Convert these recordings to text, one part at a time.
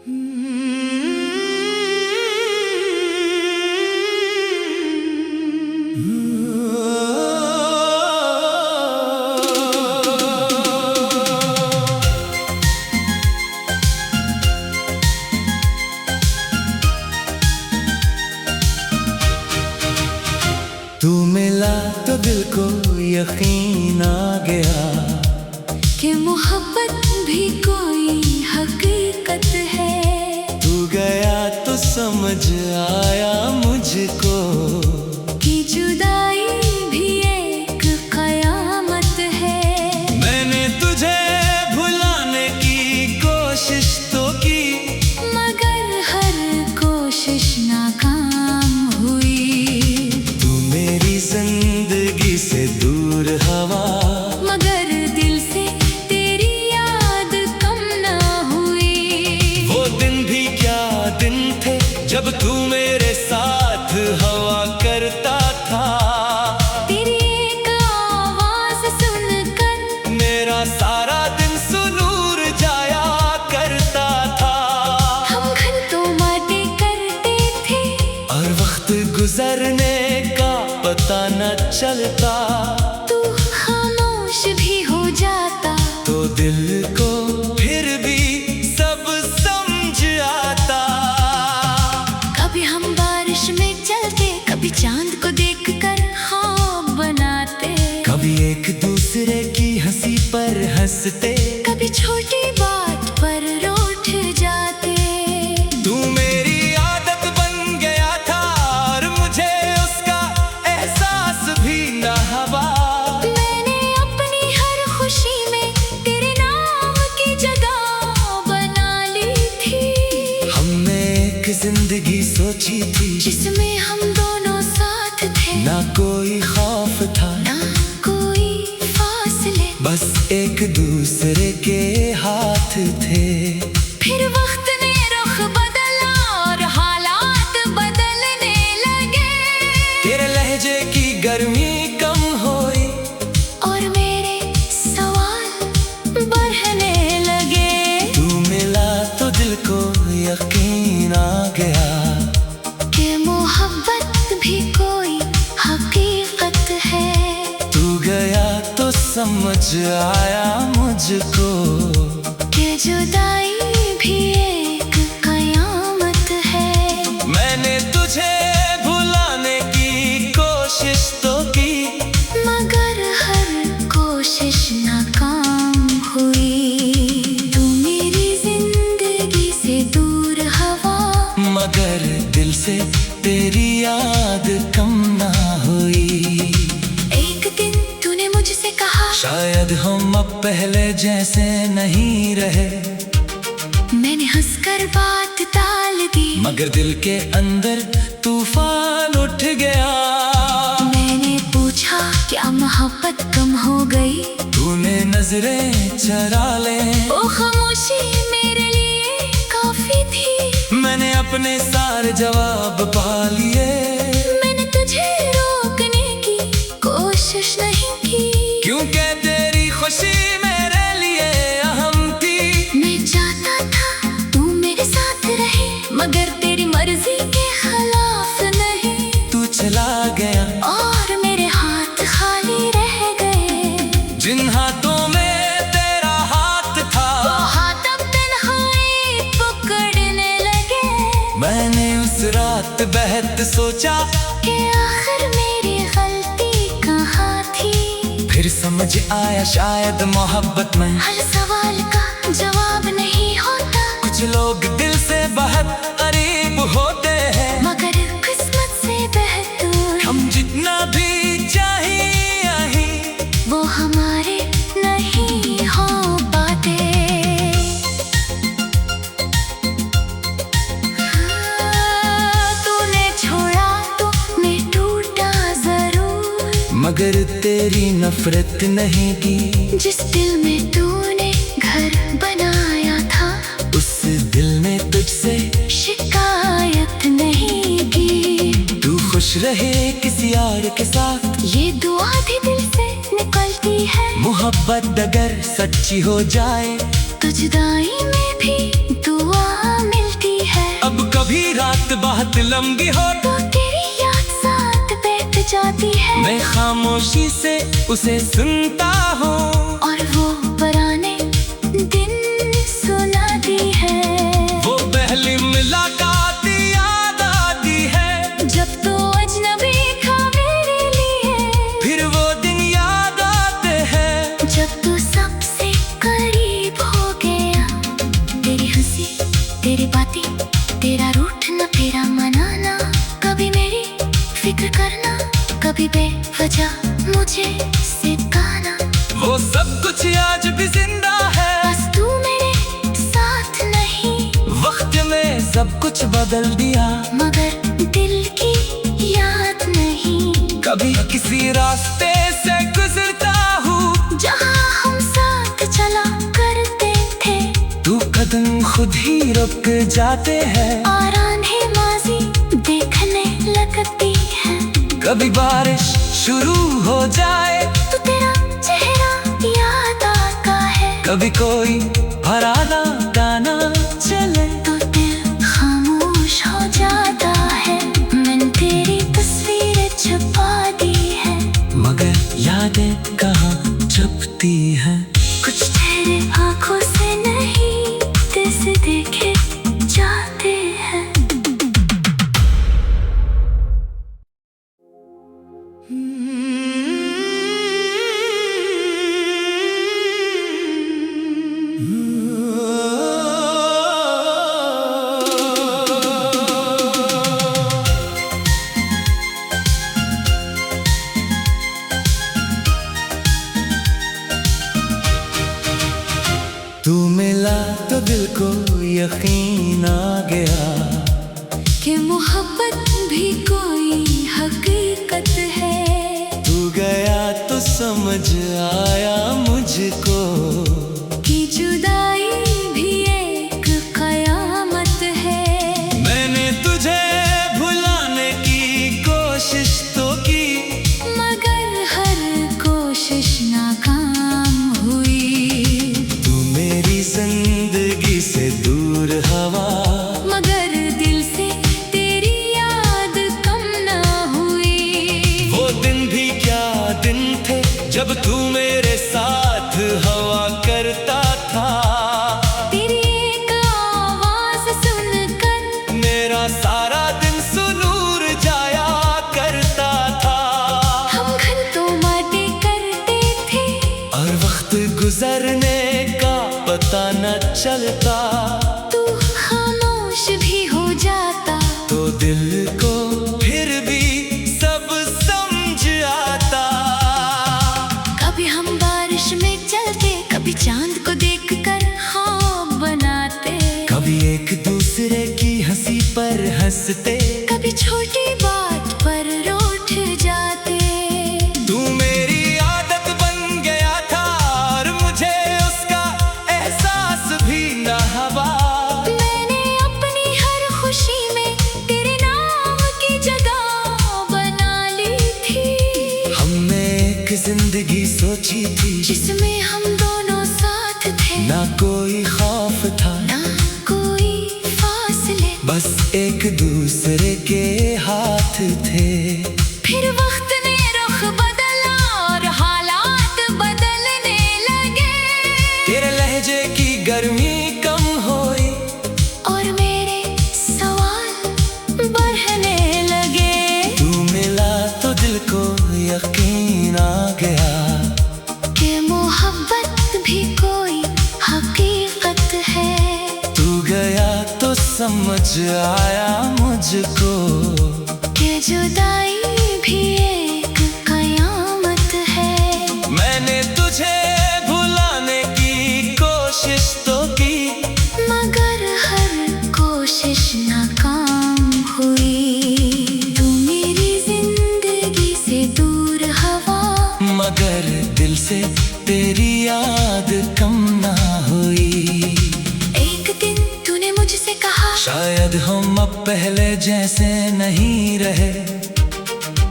तू मिला तो दिल को यकीन आ गया कि मोहब्बत भी कोई हकीकत है। तू गया तो समझ आया मुझको कि जुदाई भी एक कयामत है। मैंने तुझे भुलाने की कोशिश तो की, मगर हर कोशिश नाकाम हुई। तू मेरी जिंदगी से दूर हवा, मगर दिल से तेरी याद कम ना हुई। वो दिन भी क्या दिन थे जब तू मेरे साथ हवा करता था। तेरी एक आवाज सुनकर मेरा सारा दिन सुनूर जाया करता था। हम घंटों बातें करते थे और वक्त गुजरने का पता न चलता। तू खामोश भी हो जाता तो दिल को फिर भी सब समझ आता। कभी हम बारिश में चलते, कभी चांद को देखकर ख्वाब बनाते, कभी एक दूसरे की हंसी पर हंसते, कभी छोटी बात पर रूठ जाते। तू मेरी आदत बन गया था और मुझे उसका एहसास भी न हुआ। मैंने अपनी हर खुशी में तेरे नाम की जगह बना ली थी। हमने एक जिंदगी सोची थी जिसमें हम दोनों साथ थे, ना कोई खौफ था ना कोई फासले, बस एक दूसरे के हाथ थे। फिर वक्त ने रुख बदला और हालात बदलने लगे। तेरे लहजे की गर्मी कम हुई और मेरे सवाल बढ़ने लगे। तू मिला तो दिल को यकीन आ गया कि मोहब्बत भी कोई हकीकत है। तू गया तो समझ आया मुझको कि जुदाई भी एक कयामत है। मैंने तुझे भुलाने की कोशिश तो की, मगर हर कोशिश नाकाम हुई। तू मेरी जिंदगी से दूर हवा, मगर दिल से तेरी याद कम ना हुई। एक दिन तूने मुझसे कहा शायद हम अब पहले जैसे नहीं रहे, मैंने हंसकर बात टाल दी, मगर दिल के अंदर तूफान उठ गया। मैंने पूछा क्या मोहब्बत कम हो गई। तूने नजरें चरा ले, वो खामोशी मेरे लिए काफी थी। मैंने अपने सारे जवाब पा लिए। मैंने तुझे रोकने की कोशिश नहीं की, क्योंकि तेरी खुशी मेरे लिए अहम थी। मैं चाहता था तू मेरे साथ रहे, मगर तेरी मर्जी के खिलाफ नहीं। तू चला गया और मेरे हाथ खाली रह गए। जिन हाथों में तेरा हाथ था, वो हाथ अब तन्हाई पकड़ने लगे। मैंने उस रात बेहद सोचा कि आखिर मेरी गलती कहाँ थी। फिर समझ आया शायद मोहब्बत में हर सवाल का जवाब नहीं होता, कुछ लोग दिल से बहुत करीब होते हैं, मगर किस्मत से बेहतर हम जितना भी चाहिए वो हमारे नहीं हो पाते। तूने छोड़ा तो मैं टूटा जरूर, मगर तेरी नफरत नहीं की। जिस दिल में तूने घर बनाया था, उस दिल ने तुझसे शिकायत नहीं की। तू खुश रहे किसी और के साथ, ये दुआ भी दिल से निकलती है। मोहब्बत अगर सच्ची हो जाए तो जुदाई में भी दुआ मिलती लम्बी हो तो तेरी याद साथ बैठ जाती है। मैं खामोशी से उसे सुनता हूँ और वो पुराने दिन सुनाती है। वो पहली मुलाकात याद आती है जब तो अजनबी था मेरे लिए, फिर वो दिन याद आते हैं जब तू सबसे करीब हो गया। तेरी हंसी, तेरी बातें, तेरा रूठना, तेरा मनाना, कभी मेरी फिक्र करना, कभी बेवजह मुझे सिखाना। वो सब कुछ आज भी जिंदा है, बस तू मेरे साथ नहीं। वक्त में सब कुछ बदल दिया, मगर दिल की याद नहीं। कभी किसी रास्ते से गुजरता हूँ जहाँ हम साथ चला करते थे, तू कदम खुद ही रुक जाते हैं। और आंखें माजी देखने लगती है। कभी बारिश शुरू हो जाए तो तेरा चेहरा याद आता है। कभी कोई भराना गाना चले तो दिल खामोश हो जाता है। मैंने तेरी तस्वीरें छुपा दी है, मगर यादें कहाँ छुपती हैं। कुछ चेहरे आंखों से नहीं दिल से देखे जाते हैं। तू मिला तो दिल को यकीन आ गया कि मोहब्बत भी कोई हकीकत है। तू गया तो समझ आया मुझको कि जुदाई भी एक कयामत है। मैंने तुझे भुलाने की कोशिश तो की, मगर हर कोशिश नाकाम हुई। तू मेरी जिंदगी से दूर हवा, मगर दिल से तेरी याद कम ना हुई। वो दिन भी क्या दिन थे जब तू मेरे साथ हवा करता था। तेरी एक आवाज सुनकर मेरा सारा दिन सुनूर जाया करता था। हम घंटों बातें करते थे, और वक्त गुजरने का पता न चलता, तू खामोश भी हो जाता। तो दिल को फिर भी सब समझ आता। कभी हम बारिश में चलते, कभी चांद को देखकर ख्वाब बनाते, कभी एक दूसरे की हंसी पर हंसते, कभी छोटी बात पर रूठ जाते। तू मेरी आदत बन गया था और मुझे उसका एहसास भी न हवा। मैंने अपनी हर खुशी में तेरे नाम की जगह बना ली थी। हमने एक जिंदगी सोची थी, जिसमें हम दोनों साथ थे, ना कोई खौफ था, ना कोई फासले, बस एक दूसरे के हाथ थे। फिर वक्त ने रुख बदला और हालात बदलने लगे। तेरे लहजे की गर्मी कम हुई, और मेरे सवाल बढ़ने लगे। तू मिला तो दिल को यकीन आ गया कि मोहब्बत भी कोई हकीकत है। तू गया तो समझ आया मुझको कि जुदाई भी एक कयामत है। मैंने तुझे भुलाने की कोशिश तो की, मगर हर कोशिश नाकाम हुई। तू मेरी जिंदगी से दूर हवा, मगर दिल से तेरी याद कम ना हुई। एक दिन तूने मुझसे कहा, शायद हम अब पहले जैसे नहीं रहे।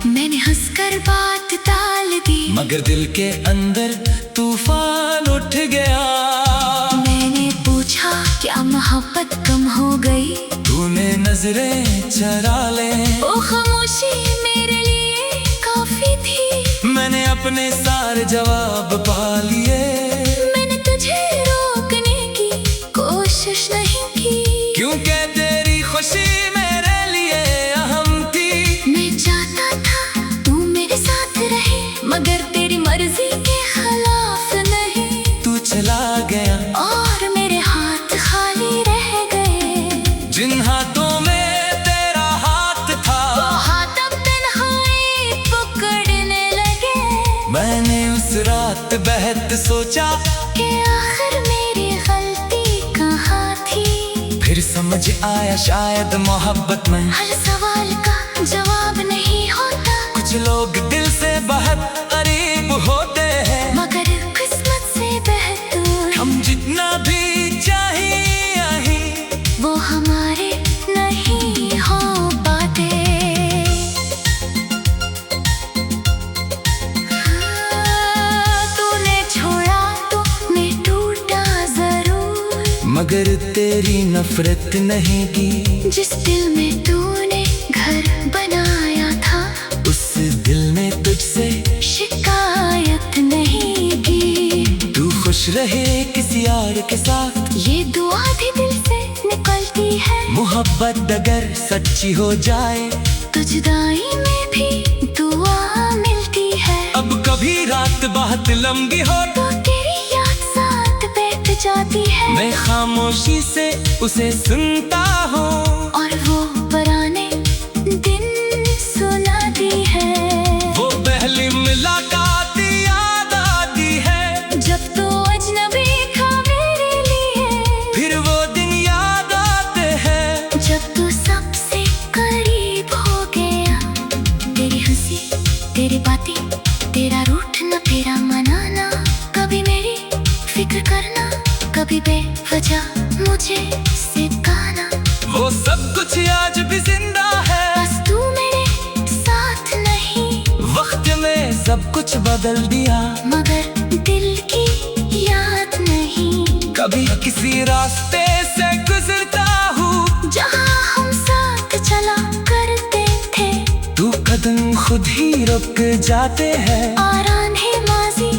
मैंने हंसकर बात टाल दी, मगर दिल के अंदर तूफान उठ गया। मैंने पूछा क्या मोहब्बत कम हो गई, तूने नजरें चरा ले, वो खामोशी मेरे लिए काफी थी। मैंने अपने सारे जवाब पा लिए। मैंने तुझे रोकने की कोशिश नहीं की, क्योंकि तेरी खुशी मेरे लिए अहम थी। मैं चाहता था तू मेरे साथ रहे, मगर तेरी मर्जी के खिलाफ नहीं। तू चला गया और मेरे हाथ खाली रह गए, जिन हाथों में तेरा हाथ था, वो हाथ अब तन्हाई पकड़ने लगे। मैंने उस रात बेहद सोचा कि आखिर मेरी गलती कहाँ थी। फिर समझ आया शायद मोहब्बत में हर सवाल का जवाब नहीं होता, कुछ लोग दिल से बहुत करीब होते हैं, मगर किस्मत से बेहतर हम जितना भी चाहिए वो हमारे नहीं हो पाते। तूने छोड़ा तो मैं टूटा जरूर, मगर तेरी नफरत नहीं की। जिस दिल में तूने घर बनाया था, उस दिल ने तुझसे शिकायत नहीं की। तू खुश रहे किसी और के साथ, ये दुआ भी दिल से निकलती है। मोहब्बत अगर सच्ची हो जाए तो जुदाई में भी दुआ मिलती है। अब कभी रात बहुत लंबी हो तो तेरी याद साथ बैठ जाती है, मैं खामोशी से उसे सुनता हूँ, और वो पुराने दिन सुनाती है। वो पहली मुलाकात याद आती है, जब तो अजनबी था मेरे लिए, फिर वो दिन याद आते हैं, जब तू सबसे करीब हो गया। तेरी हंसी, तेरी बातें, तेरा रूठना, तेरा मनाना, कभी मेरी फिक्र करना, कभी बेवजह मुझे सिखाना। वो सब कुछ आज भी जिंदा है, बस तू मेरे साथ नहीं। वक्त में सब कुछ बदल दिया, मगर दिल की याद नहीं। कभी किसी रास्ते से गुजरता हूँ जहाँ हम साथ चला करते थे, तू कदम खुद ही रुक जाते हैं। और आंखें माजी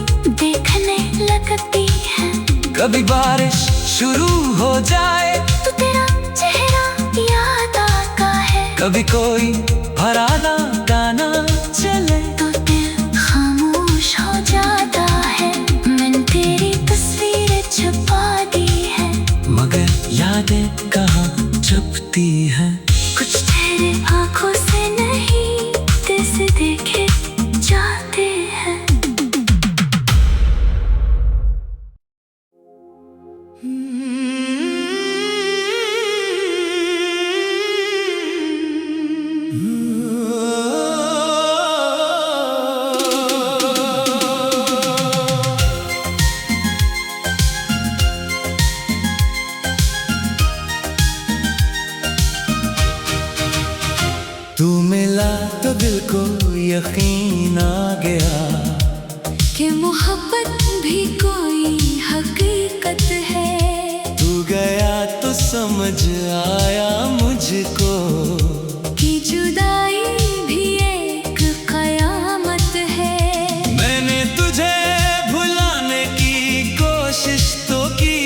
देखने लगती है। कभी बारिश शुरू हो जाए तो तेरा चेहरा याद आता है, कभी कोई पुराना गाना चले तो दिल खामोश हो जाता है। मैंने तेरी तस्वीरें छुपा दी है, मगर यादें कहाँ छुपती हैं। कुछ तेरे आंखों से नहीं दिल से देखे जाते हैं। तू मिला तो दिल को यकीन आ गया कि मोहब्बत भी कोई हकीकत है। तू गया तो समझ आया मुझको कि जुदाई भी एक कयामत है। मैंने तुझे भुलाने की कोशिश तो की,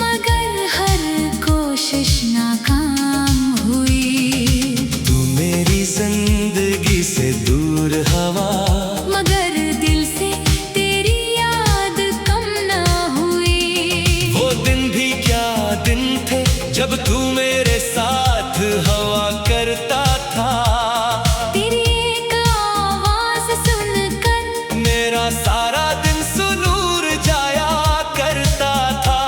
मगर हर कोशिश नाकाम हुई। तू मेरी जिंदगी से दूर हवा, मगर दिल से तेरी याद कम ना हुई। वो दिन भी क्या दिन थे जब तू मेरे साथ हवा करता था। तेरी एक आवाज सुनकर मेरा सारा दिन सुनूर जाया करता था।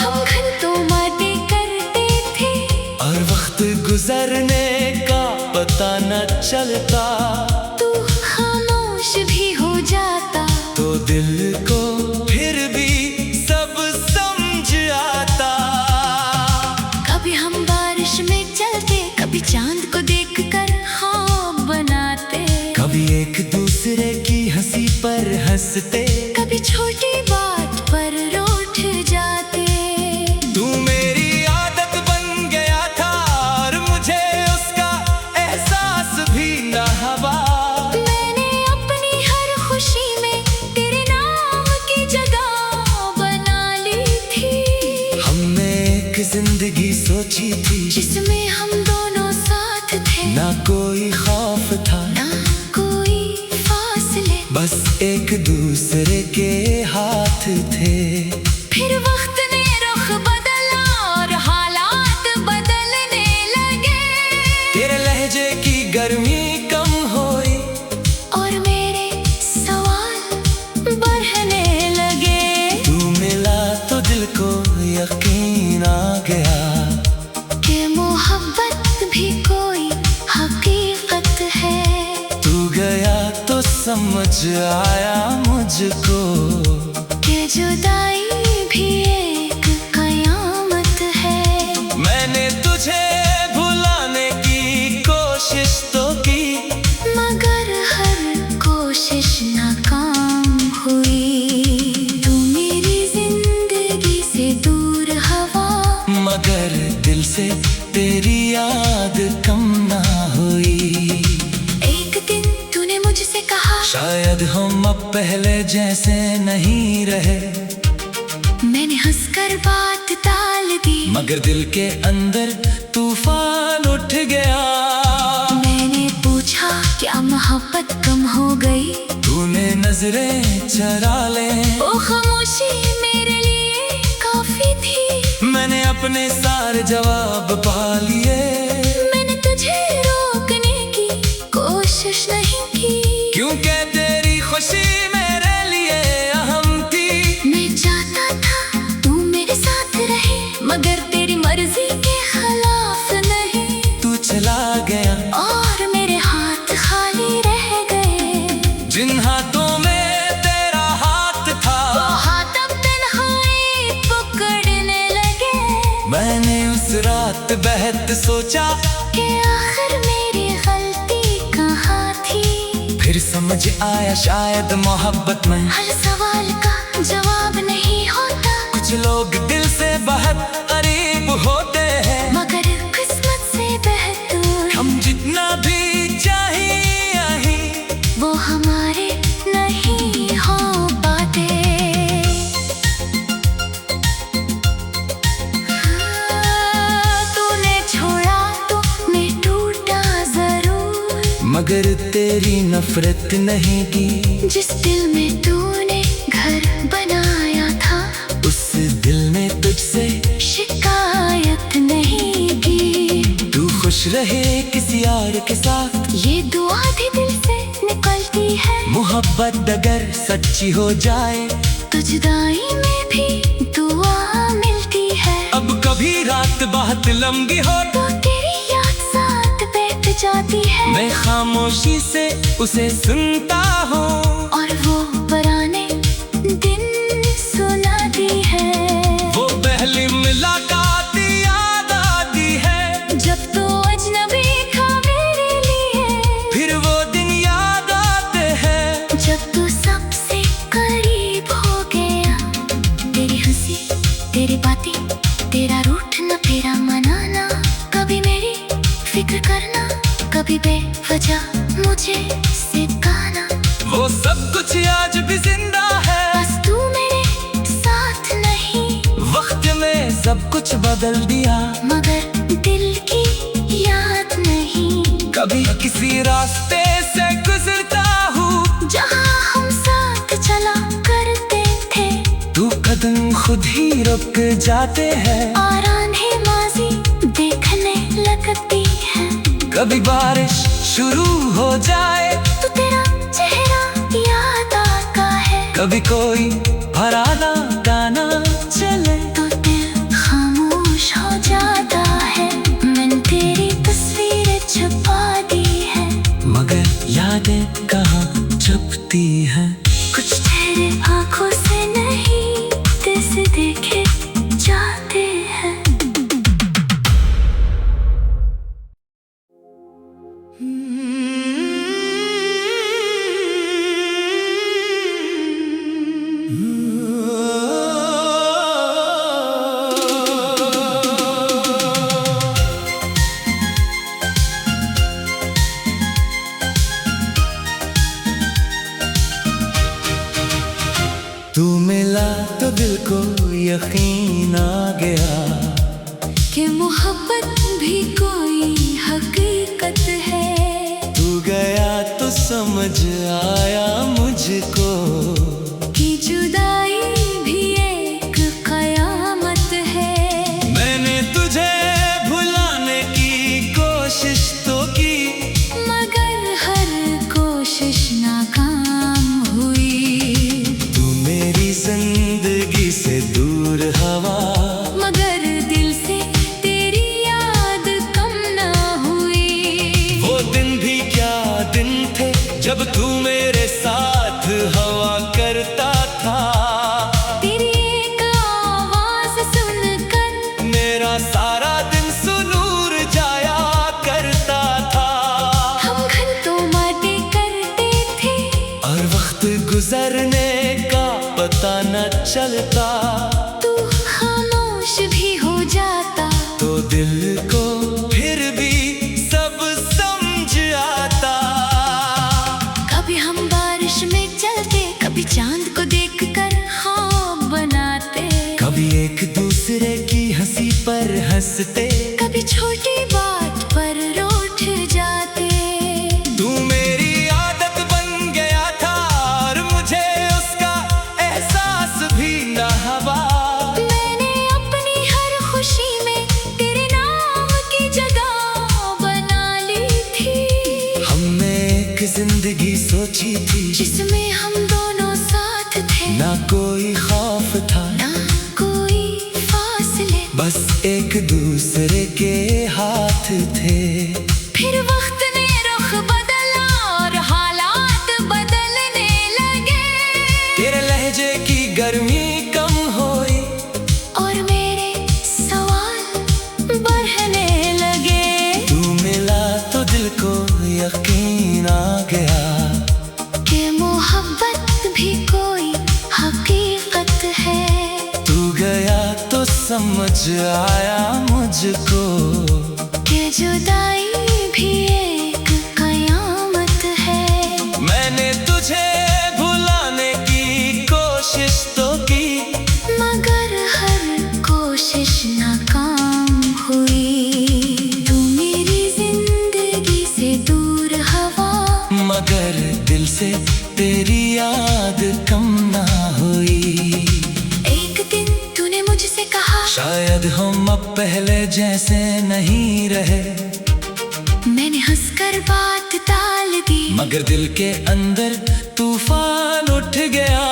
हम घंटों बातें करते थे, और वक्त गुजरने का पता न चलता, तू खामोश भी हो जाता। तो दिल को फिर भी सब समझ आता। कभी हम बारिश में चलते, कभी चांद को देखकर ख्वाब बनाते, कभी एक दूसरे की हंसी पर हंसते, कभी छोटी बात पर रूठ जाते। तू मेरी एक जिंदगी सोची थी जिसमें हम दोनों साथ थे, ना कोई खौफ था ना कोई फासले, बस एक दूसरे के हाथ थे। फिर वक्त ने रुख बदला और हालात बदलने लगे। तेरे लहजे की गर्मी कम हुई और मेरे सवाल बढ़ने लगे। तू मिला तो दिल को यकीन आ गया कि मोहब्बत भी कोई हकीकत है। तू गया तो समझ आया मुझको कि जुदाई भी एक कयामत है। मैंने तुझे भुलाने की कोशिश तो की मगर हर कोशिश नाकाम हुई। तू मेरी जिंदगी से दूर हवा, मगर दिल से तेरी याद कम ना हुई। एक दिन तूने मुझसे कहा शायद हम अब पहले जैसे नहीं रहे, मैंने हंसकर बात टाल दी। मगर दिल के अंदर तूफान उठ गया। मैंने पूछा क्या मोहब्बत कम हो गई? तूने नजरें चरा ले, वो खामोशी मेरे लिए काफी थी। मैंने अपने सारे जवाब पा लिए। मैंने तुझे रोकने की कोशिश नहीं की, क्योंकि तेरी खुशी मेरे लिए अहम थी। मैं चाहता था तू मेरे साथ रहे, मगर तेरी मर्जी के खिलाफ नहीं। तू चला गया और मेरे हाथ खाली रह गए। जिन हाथों में तेरा हाथ था, वो हाथ अब तन्हाई पकड़ने लगे। मैंने उस रात बेहद सोचा कि आखिर मेरी गलती कहाँ थी। फिर समझ आया शायद मोहब्बत में हर सवाल का जवाब नहीं होता, कुछ लोग दिल से बहुत करीब होते हैं, मगर किस्मत से बेहतर हम जितना भी चाहिए वो हमारे नहीं हो पाते। तूने छोड़ा तो मैं टूटा जरूर, मगर तेरी नफरत नहीं की। जिस दिल में तूने घर बनाया था, उस दिल ने तुझसे शिकायत नहीं की। तू खुश रहे किसी और के साथ, ये दुआ भी दिल से निकलती है। मोहब्बत अगर सच्ची हो जाए तो जुदाई में भी दुआ मिलती है। अब कभी रात बहुत लंबी हो तो तेरी याद साथ बैठ जाती है, मैं खामोशी से उसे सुनता हूँ। और वो पुराने दिन सुनाती है। वो पहली मुलाकात याद आती है, जब तो अजनबी था मेरे लिए, फिर वो दिन याद आते हैं। जब तू सबसे करीब हो गया। तेरी हंसी, तेरी बातें, तेरा रूठना फेरा मनाना, कभी मेरी फिक्र करना, कभी बेवजह मुझे सिखाना। वो सब कुछ आज भी जिंदा है, बस तू मेरे साथ नहीं। वक्त में सब कुछ बदल दिया, मगर दिल की याद नहीं। कभी किसी रास्ते से गुजरता हूँ जहाँ हम साथ चला करते थे, तू कदम खुद ही रुक जाते हैं। और आंखें माजी देखने लगती है। कभी बारिश शुरू हो जाए तो तेरा चेहरा याद आता है। कभी कोई पुराना गाना चले तो दिल खामोश हो जाता है। मैंने तेरी तस्वीरें छुपा दी है, मगर यादें कहाँ छुपती हैं। कुछ तेरे आंखों से नहीं दिल से देखे जाते हैं। तू मिला तो दिल को यकीन आ गया मोहब्बत भी कोई हकीकत है। तू गया तो समझ आया मुझको कि जुदाई भी एक कयामत है। मैंने तुझे भुलाने की कोशिश तो की, मगर हर कोशिश नाकाम हुई। तू मेरी जिंदगी से दूर हवा, मगर दिल से तेरी याद कम ना हुई। वो दिन भी क्या दिन थे जब तू मेरे साथ हवा करता था। तेरी एक आवाज सुनकर मेरा सारा दिन सुनूर जाया करता था। हम घंटों बातें करते थे, और वक्त गुजरने का पता न चलता। तू खामोश भी हो जाता। तो दिल को फिर भी सब समझ आता। कभी हम बारिश में चलते, कभी चांद को देखकर ख्वाब बनाते। कभी एक दूसरे की हंसी पर हंसते, कभी छोटी बात पर रूठ जाते। तू मेरी आदत बन गया था और मुझे उसका एहसास भी न हुआ। मैंने अपनी हर खुशी में तेरे नाम की जगह बना ली थी। हमने एक जिंदगी सोची थी, जिसमें हम दोनों साथ थे। ना कोई खौफ था, ना कोई फासले, बस एक दूसरे के हाथ थे। फिर वक्त ने रुख बदला और हालात बदलने लगे। तेरे लहजे की गर्मी कम हुई, और मेरे सवाल बढ़ने लगे। तू मिला तो दिल को यकीन आ गया कि मोहब्बत भी कोई हकीकत है। तू गया तो समझ आया मुझको कि जुदाई भी एक कयामत है। मैंने तुझे भुलाने की कोशिश तो की, मगर हर कोशिश नाकाम हुई। तू मेरी जिंदगी से दूर हवा, मगर दिल से तेरी याद कम ना हुई। एक दिन तूने मुझसे कहा, शायद हम अब पहले जैसे नहीं रहे। मैंने हंसकर बात टाल दी। मगर दिल के अंदर तूफान उठ गया।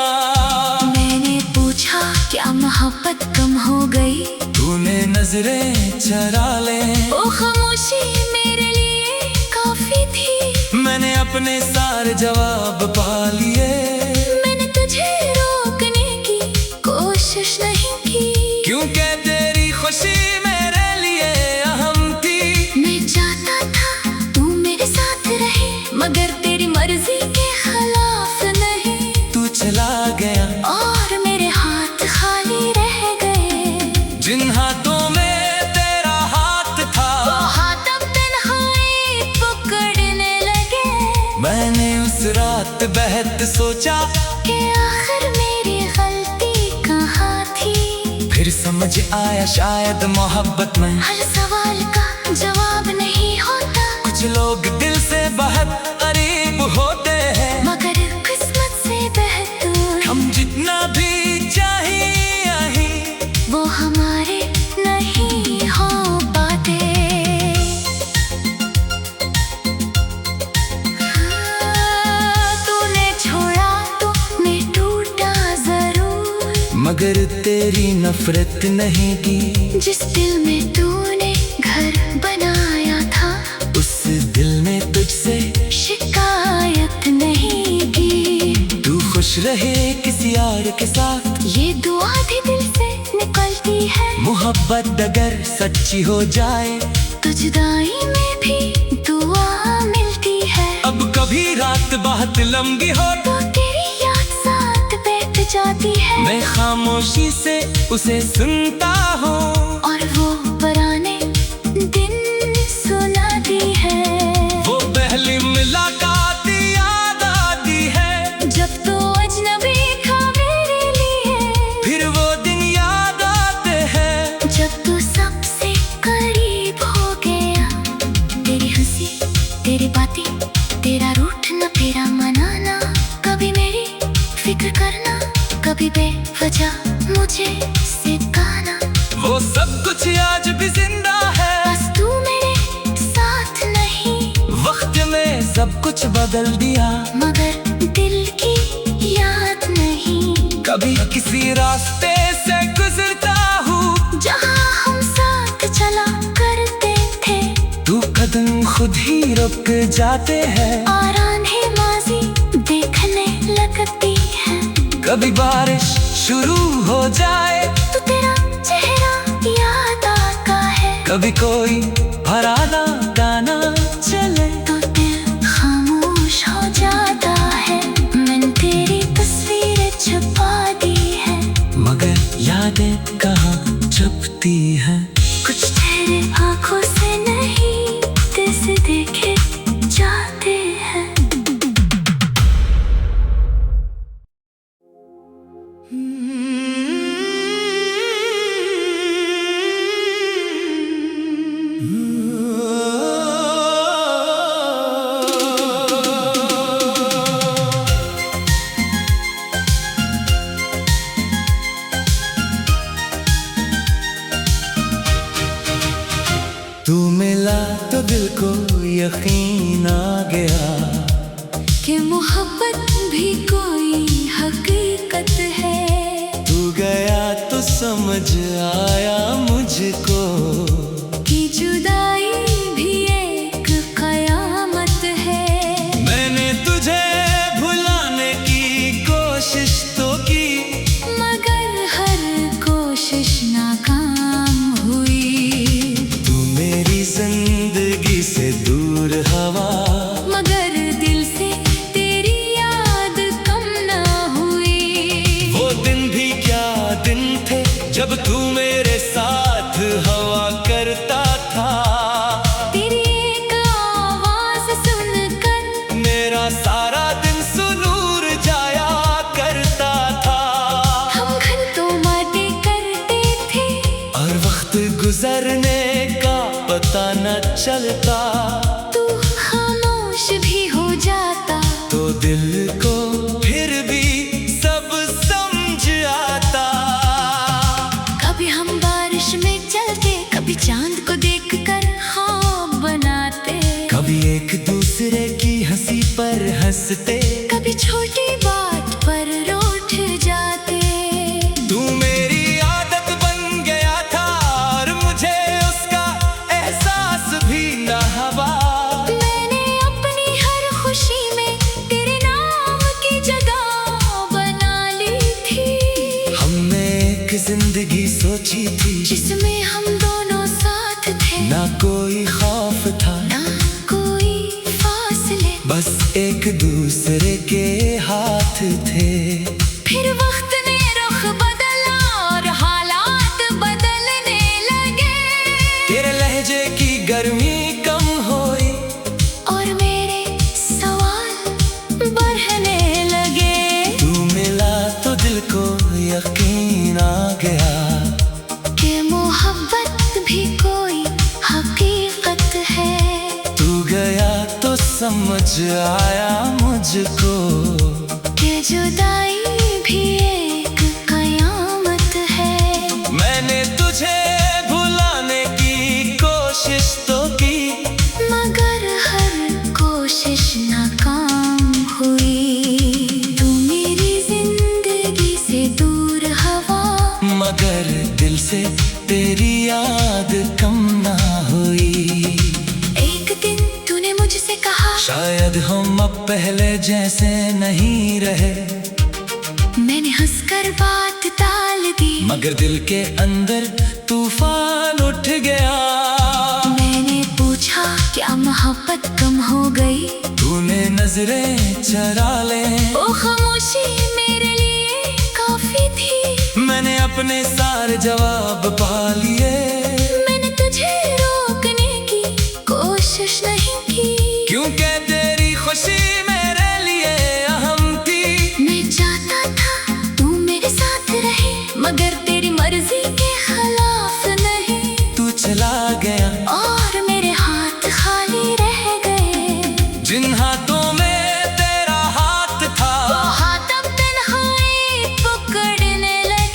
मैंने पूछा, क्या मोहब्बत कम हो गई? तूने नजरें चरा ले, वो खामोशी मेरे लिए काफी थी। मैंने अपने सारे जवाब पा लिए। मैंने तुझे रोकने की कोशिश नहीं की, क्योंकि तेरी खुशी मेरे लिए अहम थी। मैं चाहता था तू मेरे साथ रहे, मगर तेरी मर्जी के खिलाफ नहीं। तू चला गया और मेरे हाथ खाली रह गए। जिन हाथों में तेरा हाथ था, वो हाथ अब तन्हाई पकड़ने लगे। मैंने उस रात बेहद सोचा कि आखिर मेरी गलती कहाँ थी। फिर समझ आया शायद मोहब्बत में हर सवाल का जवाब नहीं होता, कुछ लोग दिल से बहुत करीब होते हैं। मगर किस्मत से बेहतर हम जितना भी चाहिए वो हमारे नहीं हो पाते। तूने छोड़ा तो मैं टूटा जरूर, मगर तेरी नफरत नहीं की। जिस दिल में तूने घर बनाया था, उस दिल ने तुझसे शिकायत नहीं की। तू खुश रहे किसी और के साथ, ये दुआ भी दिल से निकलती है। मोहब्बत अगर सच्ची हो जाए तो जुदाई में भी दुआ मिलती है। अब कभी रात बहुत लंबी हो तो तेरी याद साथ बैठ जाती है। मैं खामोशी से उसे सुनता हूँ, और वो पुराने दिन सुनाती है। वो पहली मुलाकात याद आती है, जब तो अजनबी था मेरे लिए। फिर वो दिन याद आते हैं, जब तू सबसे करीब जा मुझे सिखाना, वो सब कुछ आज भी जिंदा है। बस तू मेरे साथ नहीं। वक्त में सब कुछ बदल दिया, मगर दिल की याद नहीं। कभी किसी रास्ते से गुजरता हूँ जहाँ हम साथ चला करते थे, तू कदम खुद ही रुक जाते हैं। और आंखें माजी देखने लगती है। कभी बारिश शुरू हो जाए तो तेरा चेहरा याद आता है। कभी कोई भराना गाना चले तो दिल खामोश हो जाता है। मैंने तेरी तस्वीरें छुपा दी है, मगर यादें कहाँ छुपती हैं। कुछ तेरे आंखों से नहीं दिल से देखे जाते हैं। तू मिला तो दिल को यकीन आ गया कि मोहब्बत भी कोई हकीकत है। तू गया तो समझ आया मुझको कि जुदाई भी एक कयामत है। मैंने तुझे भुलाने की कोशिश तो की, मगर हर कोशिश नाकाम हुई। तू मेरी जिंदगी से दूर हवा, मगर दिल से तेरी याद कम ना हुई। वो दिन भी क्या दिन थे जब तू मेरे साथ हवा करता था। तेरी एक आवाज सुनकर मेरा सारा दिन सुनूर जाया करता था। हम घंटों बातें करते थे, और वक्त गुजरने का पता न चलता। तू खामोश भी हो जाता। तो दिल को फिर भी सब समझ आता। कभी हम बारिश में चलते, कभी चांद को देखकर ख्वाब बनाते, कभी एक दूसरे की हंसी पर हंसते, कभी छोटी बात पर रूठ जाते। तू मेरी आदत बन गया था और मुझे उसका एहसास भी न हवा। मैंने अपनी हर खुशी में तेरे नाम की जगह बना ली थी। हमने एक जिंदगी सोची थी, जिसमें हम दोनों साथ थे, ना कोई खौफ था, ना कोई फासले। बस एक दूसरे के हाथ थे। फिर वक्त ने रुख बदला और हालात बदलने लगे। तेरे लहजे की गर्मी कम हुई, और मेरे सवाल बढ़ने लगे। तू मिला तो दिल को यकीन आ गया कि मोहब्बत भी कोई हकीकत है। तू गया तो समझ आया मुझको कि जुदाई भी एक कयामत है। मैंने तुझे भुलाने की कोशिश तो की, मगर हर कोशिश नाकाम हुई। तू मेरी जिंदगी से दूर हवा, मगर दिल से तेरी याद कम ना हुई। एक दिन तूने मुझसे कहा, शायद हम अब पहले जैसे नहीं रहे। मैंने हंसकर बात टाल दी, मगर दिल के अंदर तूफान उठ गया। मैंने पूछा क्या मोहब्बत कम हो गई। तूने नजरें चरा ले, ओ खामोशी मेरे लिए काफी थी। मैंने अपने सारे जवाब पा लिए। मैंने तुझे रोकने की कोशिश नहीं की, क्योंकि तेरी खुशी मेरे लिए अहम थी। मैं चाहता था तू मेरे साथ रहे, मगर तेरी मर्जी के खिलाफ नहीं। तू चला गया और मेरे हाथ खाली रह गए। जिन हाथों में तेरा हाथ था, वो हाथ अब तन्हाई पकड़ने लगे।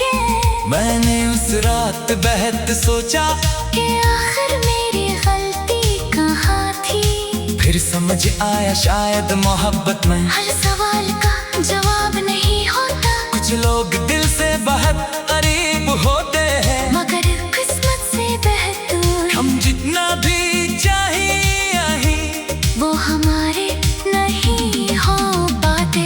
सोचा कि आखिर मेरी गलती कहाँ थी। फिर समझ आया शायद मोहब्बत में हर सवाल का जवाब नहीं होता, कुछ लोग दिल से बहुत करीब होते हैं, मगर किस्मत से बेहतर हम जितना भी चाहिए वो हमारे नहीं हो पाते।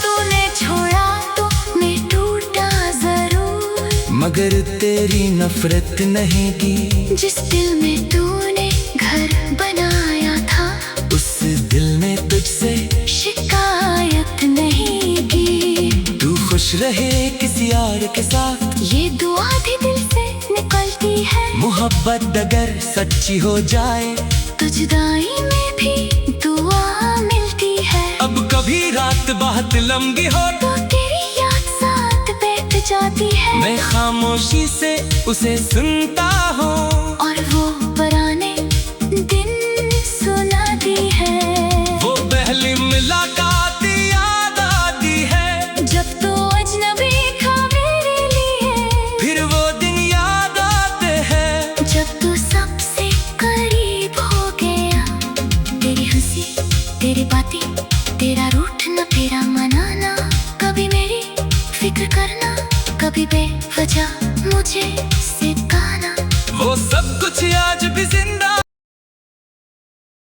तूने छोड़ा तो मैं टूटा जरूर, मगर तेरी नफरत नहीं की। जिस दिल में तूने घर बनाया था उस दिल ने तुझसे शिकायत नहीं की। तू खुश रहे किसी और के साथ, ये दुआ भी दिल से निकलती है। मोहब्बत अगर सच्ची हो जाए तो जुदाई में भी दुआ मिलती है। अब कभी रात बहुत लंबी हो तो तेरी याद साथ बैठ जाती है, मैं खामोशी से उसे सुनता हूँ, और वो पुराने दिन सुनाती है। वो पहली मुलाकात याद आती है, जब तो अजनबी था मेरे लिए, फिर वो दिन याद आते हैं, जब तू सबसे करीब हो गया। तेरी हंसी, तेरी बातें, तेरा रूठना, तेरा मनाना, कभी मेरी फिक्र करना, कभी बेवजह मुझे सिखाना।